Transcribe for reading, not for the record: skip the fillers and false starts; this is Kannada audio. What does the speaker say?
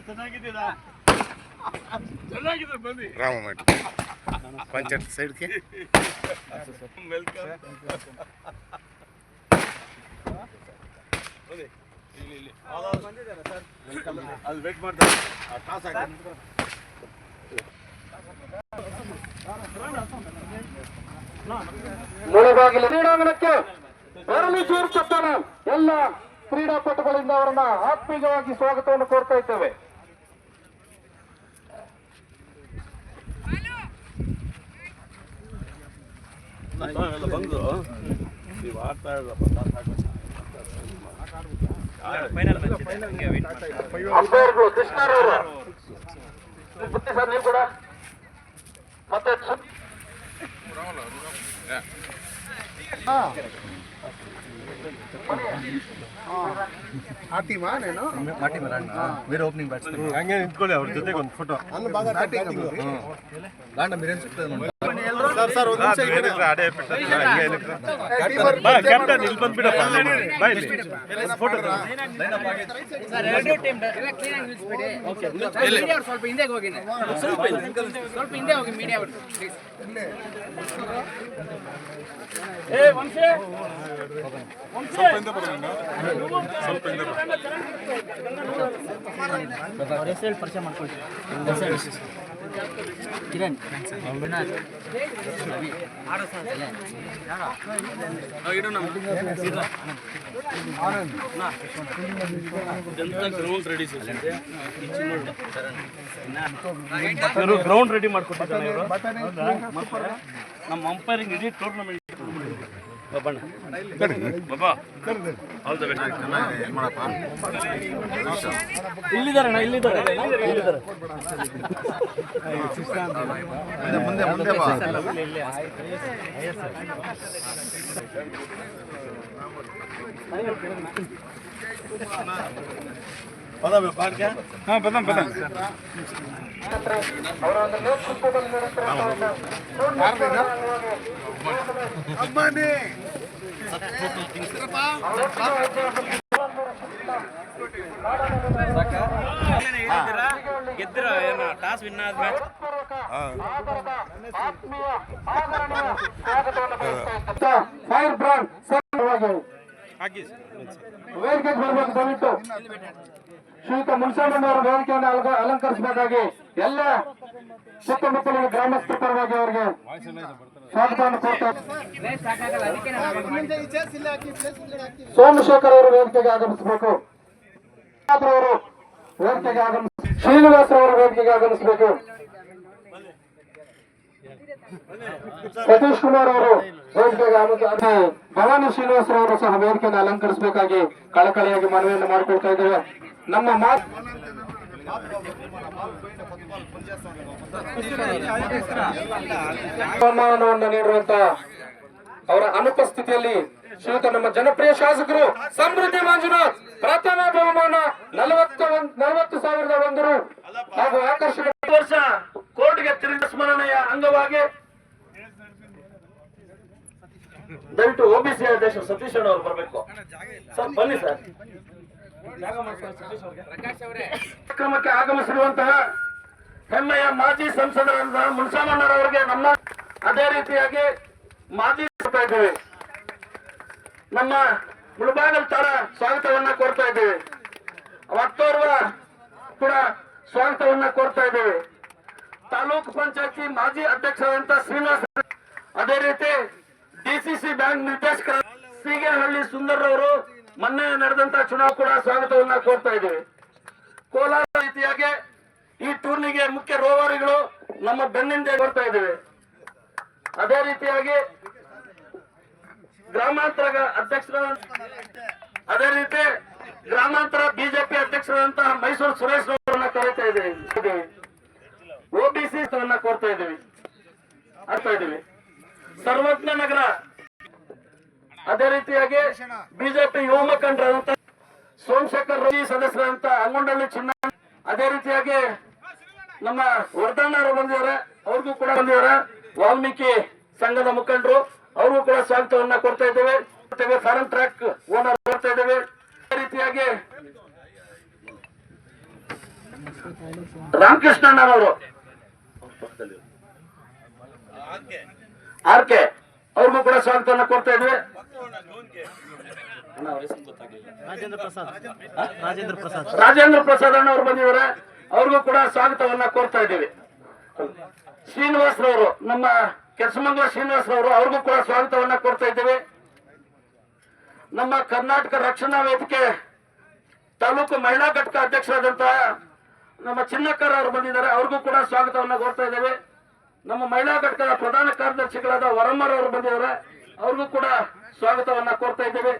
ಚೆನ್ನಾಗಿದೆ ಬನ್ನಿ ರಾಮಮಠ ಪಂಚಾಯತ್ ಸೈಡ್ಗೆ ವೆಲ್ಕಮ್ ಅಲ್ಲಿ ವೇಟ್ ಮಾಡ್ತಾರೆ ಮುಳುಬಾಗಿಲ ಕ್ರೀಡಾಂಗಣಕ್ಕೆ ಬರಲಿ ಸೇರ್ತಕ್ಕಂಥ ಎಲ್ಲ ಕ್ರೀಡಾಪಟುಗಳಿಂದ ಅವರನ್ನ ಆತ್ಮೀಯವಾಗಿ ಸ್ವಾಗತವನ್ನು ಕೋರ್ತಾ ಇದ್ದೇವೆ. ಬಂದು ನೀವು ಆಡ್ತಾ ಅಂಪೈರ್ಗಳು ಕೃಷ್ಣರವರು ಸರ್ ನೀವು ಕೂಡ ಮತ್ತೆ మీరు ఓపెనింగ్ బ్యాట్స్మెన్ హంగే నించుకోలే ಅವ್ರ ಜೊತೆಗೆ ಒಂದು ಫೋಟೋ ಅಲ್ಲ ಬಾಗ ಬ್ಯಾಟಿಂಗ್ ಗಾಂಡ ಮಿರನ್ ಸಿಗ್ತದೆ ಸರ್ ಒಂದು ನಿಮಿಷ ಇದೆ ಆಡೆ ಬಾ ಕ್ಯಾಪ್ಟನ್ ಇಲ್ಲಿ ಬಂದು ಬಿಡಪ್ಪ ಬಾ ಇಲ್ಲಿ ಫೋಟೋ ಲೈನ್ ಅಪ್ ಆಗಿದೆ ಸರ್ ಎರಡು ಟೀಮ್ ಎಲ್ಲ ಕ್ಲೀನ್ ಆಗಿ ನಿಲ್ಲಿಸಬೇಡಿ ಓಕೆ ಮೀಡಿಯಾ ಸ್ವಲ್ಪ ಹಿಂದೆ ಹೋಗಿ ಸ್ವಲ್ಪ ಹಿಂದೆ ಹೋಗಿ ಮೀಡಿಯಾ ಅವರು ಪ್ಲೀಸ್ ಏ ವಂಶೇ ಸ್ವಲ್ಪ ಹಿಂದೆ ಬರೋಣ ಸ್ವಲ್ಪ ಹಿಂದೆ ಅವರ ಹೆಸರು ಪರಿಚಯ ಮಾಡ್ಕೊಳ್ಳಿ ಕಿರಣ್ ಗ್ರೌಂಡ್ ರೆಡಿ ಮಾಡ್ಕೊಟ್ಟಿದ್ದಾರೆ ನಮ್ಮ ಅಂಪೈರಿಂಗ್ ಇಡೀ ಟೂರ್ನಮೆಂಟ್ ಇಲ್ಲಿದ್ದಾರೆ ಮುಂದೆ ಮುಂದೆ ಬಾ ಅವರ ಒಂದು ನೇತೃತ್ವದಲ್ಲಿ ಗೆದ್ರ ಏನು ಟಾಸ್ ವಿನ್ ಆದ್ಮೇಲೆ ಫೈರ್ ಬ್ರಾಂಡ್ ವೇದಿಕೆಗೆ ಬರಬೇಕು ದಯವಿಟ್ಟು ಶ್ರೀಯುತ ಮುನ್ಸಾಮಣ್ಣವರ ವೇದಿಕೆಯನ್ನು ಅಲಂಕರಿಸಬೇಕಾಗಿ ಎಲ್ಲ ಸುತ್ತಮುತ್ತಲಿನ ಗ್ರಾಮಸ್ಥರ ಪರವಾಗಿ ಅವರಿಗೆ ಸ್ವಾಗತವನ್ನು ಕೋರ್ತಾರೆ. ಸೋಮಶೇಖರ್ ಅವರು ವೇದಿಕೆಗೆ ಆಗಮಿಸಬೇಕು. ಅವರು ವೇದಿಕೆಗೆ ಶ್ರೀನಿವಾಸ್ ಅವರು ವೇದಿಕೆಗೆ ಆಗಮಿಸಬೇಕು. ಸತೀಶ್ ಕುಮಾರ್ ಅವರು ವೇದಿಕೆಗೆ ಭವಾನಿ ಶ್ರೀನಿವಾಸ್ ಅವರು ಸಹ ವೇದಿಕೆಯನ್ನು ಅಲಂಕರಿಸಬೇಕಾಗಿ ಕಳಕಳಿಯಾಗಿ ಮನವಿಯನ್ನು ಮಾಡಿಕೊಳ್ತಾ ಇದ್ದೇವೆ. ನಮ್ಮ ಬಹುಮಾನವನ್ನು ನೀಡುವಂತ ಅವರ ಅನುಪಸ್ಥಿತಿಯಲ್ಲಿ ಶ್ರೀಯುತ ನಮ್ಮ ಜನಪ್ರಿಯ ಶಾಸಕರು ಸಮೃದ್ಧಿ ಮಂಜುನಾಥ್ ಪ್ರಥಮ ಬಹುಮಾನ 40,001 ರು ಹಾಗೂ ಆಕರ್ಷಕ ವರ್ಷ ಕೋರ್ಟ್ಗೆ ತಿರುಗಿ ಸ್ಮರಣೆಯ ಅಂಗವಾಗಿ ದಯವಿಟ್ಟು ಒಬಿಸಿ ಅಧ್ಯಕ್ಷ ಸತೀಶ್ ಅವರು ಬರಬೇಕು ಸರ್. ಬನ್ನಿ ಸರ್. ಕಾರ್ಯಕ್ರಮಕ್ಕೆ ಆಗಮಿಸಿರುವಂತಹ ಹೆಮ್ಮೆಯ ಮಾಜಿ ಸಂಸದರಾದ ಮುನ್ಸಾಮಣ್ಣರವರಿಗೆ ನಮ್ಮ ಅದೇ ರೀತಿಯಾಗಿ ಮಾಜಿ ಇದ್ದೇವೆ ನಮ್ಮ ಮುಳಬಾಗಲ್ ತರ ಸ್ವಾಗತವನ್ನ ಕೋರ್ತಾ ಇದ್ದೇವೆ. ಮತ್ತೋರ್ವ ಕೂಡ ಸ್ವಾಗತವನ್ನ ಕೋರ್ತಾ ಇದ್ದೇವೆ. ತಾಲೂಕು ಪಂಚಾಯತಿ ಮಾಜಿ ಅಧ್ಯಕ್ಷರಾದಂತ ಶ್ರೀನಿವಾಸ, ಅದೇ ರೀತಿ ಡಿಸಿಸಿ ಬ್ಯಾಂಕ್ ನಿರ್ದೇಶಕರ ಸೀಗೇಹಳ್ಳಿ ಸುಂದರ್ ಅವರು ಮೊನ್ನೆ ನಡೆದಂತ ಚುನಾವಣೆ ಕೂಡ ಸ್ವಾಗತವನ್ನ ಕೋರ್ತಾ ಇದ್ದೇವೆ. ಕೋಲಾರ ರೀತಿಯಾಗಿ ಈ ಟೂರ್ನಿಗೆ ಮುಖ್ಯ ರೋವರಿಗಳು ನಮ್ಮ ಬೆನ್ನಿಂದ ಬರ್ತಾ ಇದ್ದೇವೆ. ಅದೇ ರೀತಿಯಾಗಿ ಗ್ರಾಮಾಂತರ ಅಧ್ಯಕ್ಷರಾದ ಅದೇ ರೀತಿ ಗ್ರಾಮಾಂತರ ಬಿಜೆಪಿ ಅಧ್ಯಕ್ಷರಾದಂತಹ ಮೈಸೂರು ಸುರೇಶ್ ಅವರನ್ನ ಕರೀತಾ ಇದ್ದೇವೆ. ಒಬಿಸಿ ಕೋರ್ತಾ ಇದ್ದೇವೆ ಆಗ್ತಾ ಇದ್ದೀವಿ. ಸರ್ವಜ್ಞ ನಗರ ಅದೇ ರೀತಿಯಾಗಿ ಬಿಜೆಪಿ ಯುವ ಮುಖಂಡರಾದಂತ ಸೋಮಶೇಖರ್ ರವಿ ಸದಸ್ಯರಾದಂತ ಅಂಗೊಂಡಳ್ಳಿ ಚಿನ್ನ, ಅದೇ ರೀತಿಯಾಗಿ ನಮ್ಮ ವರ್ಧಣ್ಣವರು ಬಂದಿದ್ದಾರೆ, ಅವ್ರಿಗೂ ಕೂಡ ಬಂದಿದ್ದಾರೆ. ವಾಲ್ಮೀಕಿ ಸಂಘದ ಮುಖಂಡರು ಅವ್ರಿಗೂ ಕೂಡ ಸ್ವಾಗತವನ್ನ ಕೊಡ್ತಾ ಇದ್ದೇವೆ. ಫಾರಂ ಟ್ರ್ಯಾಕ್ ಓನರ್ ಕೊಡ್ತಾ ಇದ್ದೇವೆ. ಅದೇ ರೀತಿಯಾಗಿ ರಾಮಕೃಷ್ಣಣ್ಣನವರು ಆರ್ ಕೆ ಅವ್ರಿಗೂ ಕೂಡ ಸ್ವಾಗತವನ್ನ ಕೊಡ್ತಾ ಇದ್ವಿ. ರಾಜೇಂದ್ರ ಪ್ರಸಾದ್ ಅಣ್ಣ ಅವ್ರು ಬಂದಿದ್ದಾರೆ, ಅವ್ರಿಗೂ ಕೂಡ ಸ್ವಾಗತವನ್ನ ಕೋರ್ತಾ ಇದ್ದೀವಿ. ಶ್ರೀನಿವಾಸರವರು, ನಮ್ಮ ಕೆಸಮಂಗಲ ಶ್ರೀನಿವಾಸರವರು, ಅವ್ರಿಗೂ ಕೂಡ ಸ್ವಾಗತವನ್ನ ಕೊಡ್ತಾ ಇದ್ದೀವಿ. ನಮ್ಮ ಕರ್ನಾಟಕ ರಕ್ಷಣಾ ವೇದಿಕೆ ತಾಲೂಕು ಮಹಿಳಾ ಘಟಕ ಅಧ್ಯಕ್ಷರಾದಂತಹ ನಮ್ಮ ಚಿನ್ನಕ್ಕರ್ ಅವರು ಬಂದಿದ್ದಾರೆ, ಅವ್ರಿಗೂ ಕೂಡ ಸ್ವಾಗತವನ್ನ ಕೋರ್ತಾ ಇದ್ದೇವೆ. ನಮ್ಮ ಮಹಿಳಾ ಘಟಕದ ಪ್ರಧಾನ ಕಾರ್ಯದರ್ಶಿಗಳಾದ ವರಮ್ಮರ್ ಅವರು ಬಂದಿದ್ದಾರೆ, ಅವ್ರಿಗೂ ಕೂಡ ಸ್ವಾಗತವನ್ನ ಕೋರ್ತಾ ಇದ್ದೇವೆ.